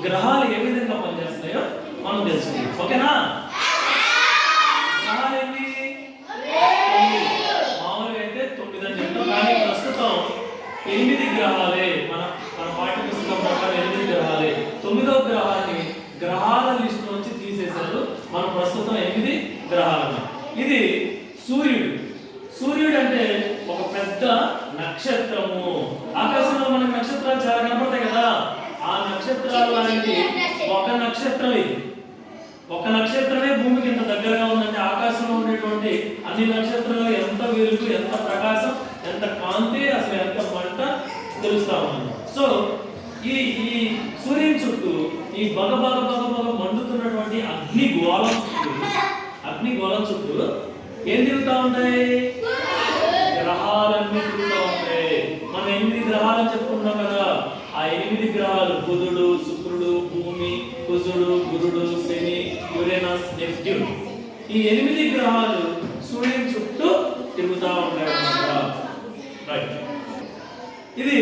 గ్రహాలు ఏ విధంగా పనిచేస్తాయో మనం తెలుసుకుందాం. ఓకేనా? గ్రహాలు ఏంటి? మామూలుగా అయితే 9 అని చెప్తాం, కానీ ప్రస్తుతం 8 గ్రహాలే. మన మన పాఠ్య పుస్తకం ప్రకారం 8 గ్రహాలే. 9వ గ్రహాన్ని గ్రహాల లిస్ట్ నుంచి తీసేశారు. మనం ప్రస్తుతం 8 గ్రహాలు. ఇది సూర్యుడు. సూర్యుడు అంటే ఒక పెద్ద నక్షత్రము. ఆకాశంలో మనకు నక్షత్రాలు చాలా కనపడతాయి కదా. ఆ నక్షత్రాలు లాంటి ఒక నక్షత్రం ఇది. ఒక నక్షత్రమే భూమికి ఎంత దగ్గరగా ఉందంటే ఆకాశంలో ఉండేటువంటి అన్ని నక్షత్రాలు ఎంత వెలుగు, ఎంత ప్రకాశం, ఎంత కాంతి, అసలు ఎంత మంట తెలుస్తా ఉంది. సో ఈ ఈ సూర్యుని చుట్టూ ఈ బగ మండుతున్నటువంటి అగ్ని గోళం చుట్టూ ఏం తిరుగుతా ఉంటాయి? గ్రహాలన్నీ తిరుగుతూ ఉంటాయి. మనం 8 గ్రహాలని చెప్పుకున్నాం కదా. ఆ 8 గ్రహాలు బుధుడు, శుక్రుడు, భూమి, కుజుడు, గురుడు, శని, యురేనస్, నెప్ట్యూన్. ఈ 8 గ్రహాలు సూర్యుని చుట్టూ తిరుగుతూ ఉంటాయి అన్నమాట. రైట్. ఇది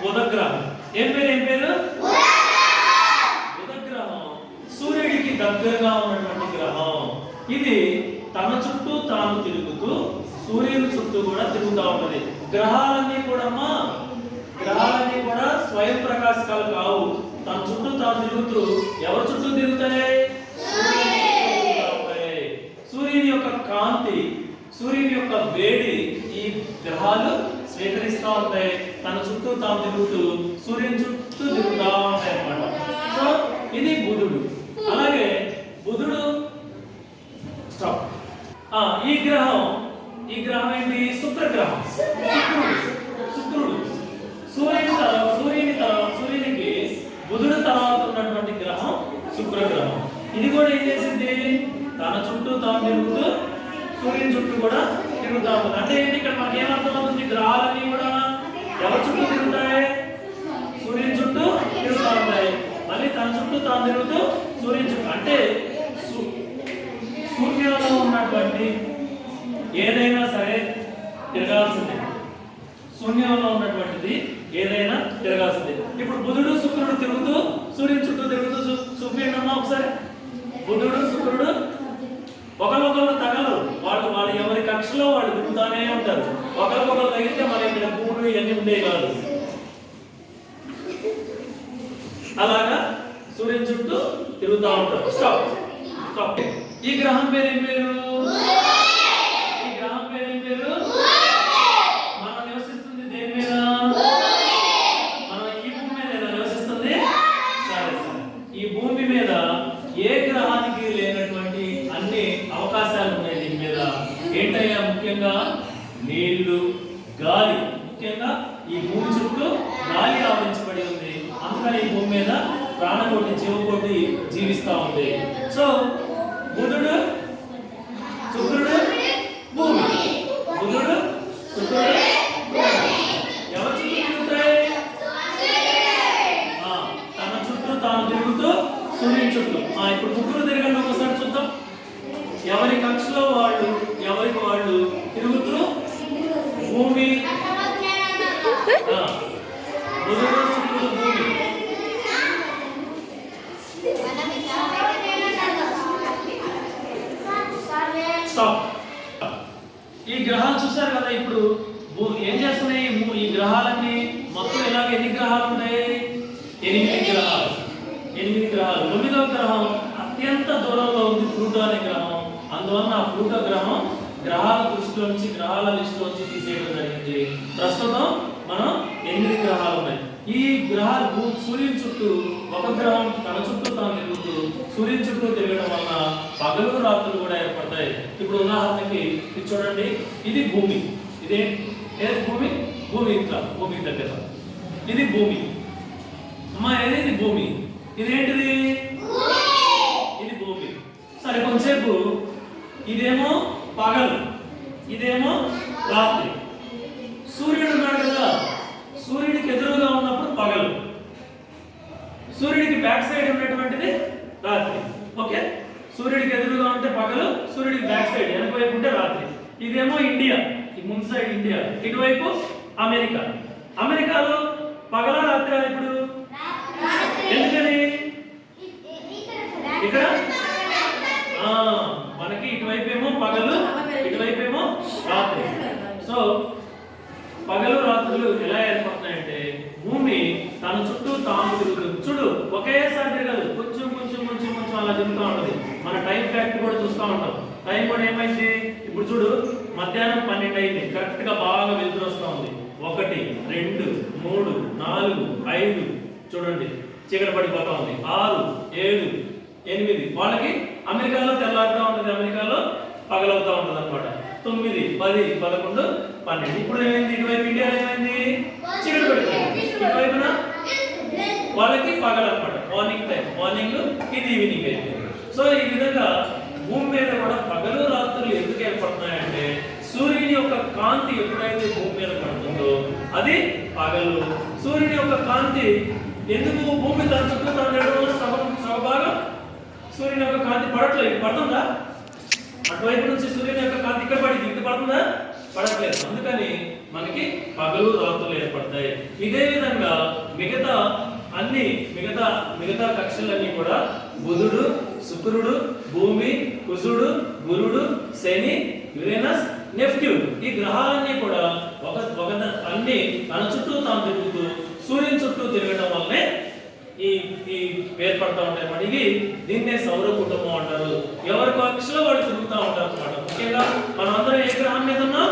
బుధ గ్రహం. ఏం పేరు? బుధ గ్రహం సూర్యుడికి దగ్గరగా ఉన్నటువంటి గ్రహం. ఇది తన చుట్టూ తాను తిరుగుతూ సూర్యుని చుట్టూ కూడా తిరుగుతూ ఉంటది. గ్రహాలన్నీ కూడా స్వయం ప్రకాశకాలు కావు. తన చుట్టూ తాను తిరుగుతూ ఎవరి చుట్టూ తిరుగుతాయి? సూర్యుని యొక్క కాంతి, సూర్యుని యొక్క వేడి ఈ గ్రహాలు స్వీకరిస్తూ ఉంటాయి. తన చుట్టూ తాను తిరుగుతూ సూర్యుని చుట్టూ తిరుగుతూ ఉంటాయి అన్నమాట. సో ఇది బుధుడు. అలాగే బుధుడు ఈ గ్రహం ఏంటి? శుక్రగ్రహం. శుక్రుడు సూర్యునికి బుధుడు తర్వాత ఉన్నటువంటి గ్రహం శుక్రగ్రహం. ఇది కూడా ఏం చేసింది? తన చుట్టూ తాను తిరుగుతూ సూర్యుని చుట్టూ కూడా తిరుగుతా ఉంటుంది. అంటే ఏంటి? ఇక్కడ మనకి ఏమర్థమవుతుంది? గ్రహాలన్నీ కూడా ఎవరి చుట్టూ తిరుగుతాయి? సూర్యుని చుట్టూ తిరుగుతూ ఉంటాయి. మళ్ళీ తన చుట్టూ తాను తిరుగుతూ సూర్యుని చుట్టూ. అంటే సూర్యులలో ఉన్నటువంటి ఏదైనా సరే తిరగాల్సిందే. శూన్యంలో ఉన్నటువంటిది ఏదైనా తిరగాల్సిందే. ఇప్పుడు బుధుడు, శుక్రుడు తిరుగుతూ సూర్యుని చుట్టూ తిరుగుతూ చూపించమ్మా ఒకసారి. బుధుడు, శుక్రుడు ఒకరికొకరు తగలరు. వాళ్ళు ఎవరి కక్షలో వాళ్ళు తిరుగుతానే ఉంటారు. ఒకరికొకరు తగిలితే మన ఇక్కడ భూములు ఇవన్నీ ఉండే కాదు. అలాగా సూర్యుని చుట్టూ తిరుగుతూ ఉంటారు. స్టాప్. ఈ గ్రహం పేరు ఏం పేరు? మనం నివసిస్తుంది దేని మీద? మనం ఈ భూమి మీద నివసిస్తుంది. సరే. ఈ భూమి మీద ఏ గ్రహానికి లేనటువంటి అన్ని అవకాశాలు ఉన్నాయి దీని మీద. ఏంటయ్యా? ముఖ్యంగా నీళ్లు, గాలి. ముఖ్యంగా ఈ భూమి చుట్టూ గాలి ఆవరించబడి ఉంది. అందుకని ఈ భూమి మీద ప్రాణకోటి, జీవకోటి జీవిస్తా ఉంది. సో బుధుడు, శుక్రుడు, భూమి. బుధుడు, శుక్రుడు ఎవరి చుట్టూ తిరుగుతాయి? తన చుట్టూ తాను తిరుగుతూ సూర్యుని చుట్టూ. ఇప్పుడు ముగ్గురు తిరగండి ఒకసారి చూద్దాం. ఎవరి కక్షలో వాళ్ళు ఎవరికి వాళ్ళు తిరుగుతూ భూమి, బుధుడు, శుక్రుడు, భూమి. స్టాప్. ఈ గ్రహాలు చూసారు కదా. ఇప్పుడు ఏం చేస్తున్నాయి? ఈ గ్రహాలన్నీ మొత్తం ఇలాగ ఎన్ని గ్రహాలు ఉంటాయి? 8 గ్రహాలు. 9వ గ్రహం అత్యంత దూరంలో ఉంది, ప్లూటో అనే గ్రహం. అందువల్ల ఆ ప్లూటో గ్రహం గ్రహాల దృష్టిలో నుంచి, గ్రహాల లిస్ట్ నుంచి తీసేయడం జరిగింది. ప్రస్తుతం మనం 8 గ్రహాలు ఉన్నాయి. ఈ గ్రహాలు సూర్యుని చుట్టూ ఒక గ్రహం తన చుట్టూ తాను తిరుగుతూ సూర్యుని చుట్టూ తిరగడం వల్ల పగలు రాత్రులు కూడా ఏర్పడతాయి. ఇప్పుడు ఉదాహరణకి ఇది చూడండి. ఇది భూమి. ఇదే భూమి. భూమి దగ్గర ఇది భూమి. అమ్మా ఏది భూమి? ఇదేంటిది? ఇది భూమి. సరే, కొంచెంసేపు ఇదేమో పగలు, ఇదేమో రాత్రి. సూర్యుడు ఉన్నాడు కదా. సూర్యుడికి ఎదురుగా ఉన్నప్పుడు పగలు, సూర్యుడికి బ్యాక్ సైడ్ ఉన్నటువంటిది రాత్రి. ఓకే, సూర్యుడికి ఎదురుగా ఉంటే పగలు, సూర్యుడికి బ్యాక్ సైడ్ వెనక వైపు ఉంటే రాత్రి. ఇదేమో ఇండియా, ఈ ముందు సైడ్ ఇండియా, ఇటువైపు అమెరికా. అమెరికాలో పగల రాత్రి ఇప్పుడు ఎందుకని? పగలు, ఇటువైపు ఏమో రాత్రి. సో పగలు రాత్రులు ఎలా ఏర్పడుతున్నాయంటే భూమి తన చుట్టూ తాను తిరుగుతుంది. చూడు ఒకేసారి తిరగదు, కొంచెం కొంచెం కొంచెం కొంచెం అలా తిరుగుతూ ఉంటుంది. మన టైం ఫ్యాక్ట్ కూడా చూస్తూ ఉంటాం. టైం కూడా ఏమైంది, ఇప్పుడు చూడు మధ్యాహ్నం 12 అయింది, కరెక్ట్ గా బాగా వెలుతురు వస్తూ ఉంది. 1 2 3 4 5 చూడండి చీకటి పడిపోతా ఉంది. 6 7 8 వాళ్ళకి అమెరికాలో తెల్లారుతా ఉంటుంది, అమెరికాలో పగలవుతా ఉంటుంది అనమాట. 9 10 11 12. ఇప్పుడు ఏమైంది, ఇటువైపు ఇండియాలో ఏమైంది, చీకటి పడిపోయింది. ఇటువైపున వాళ్ళకి పగలు అనమాట, మార్నింగ్ టైం, మార్నింగ్ ఇది ఈవినింగ్ అయిపోయింది. సో ఈ విధంగా భూమి మీద కూడా పగలు రాత్రులు ఎందుకు ఏర్పడుతున్నాయంటే సూర్యుని యొక్క కాంతి ఎప్పుడైతే భూమి మీద పడుతుందో అది పగలు. సూర్యుని యొక్క కాంతి ఎందుకు భూమి తన చుట్టూ తన తిరగడం సగభాగం సూర్యుని యొక్క కాంతి పడట్లేదు. పడుతుందా, అటువైపు నుంచి సూర్యుని యొక్క కాంతి ఇక్కడ పడింది, ఇది పడుతుందా, పడట్లేదు. అందుకని మనకి పగలు రాత్రులు ఏర్పడతాయి. ఇదే విధంగా మిగతా కక్షలన్నీ కూడా బుధుడు, శుక్రుడు, భూమి, కుజుడు, గురుడు, శని, యురేనస్, నెప్ట్యూన్ ఈ గ్రహాలన్నీ కూడా అన్ని తన చుట్టూ తాను తిరుగుతూ సూర్యుని చుట్టూ తిరగడం వల్లనే ఈ ఏర్పడతా ఉంటాయి అన్నమాట. దీన్నే సౌర కుటుంబం అంటారు. ఎవరి కక్షలో వాళ్ళు తిరుగుతూ ఉంటారు అన్నమాట. ముఖ్యంగా మనం అందరం ఏ గ్రహం మీద ఉన్నాం,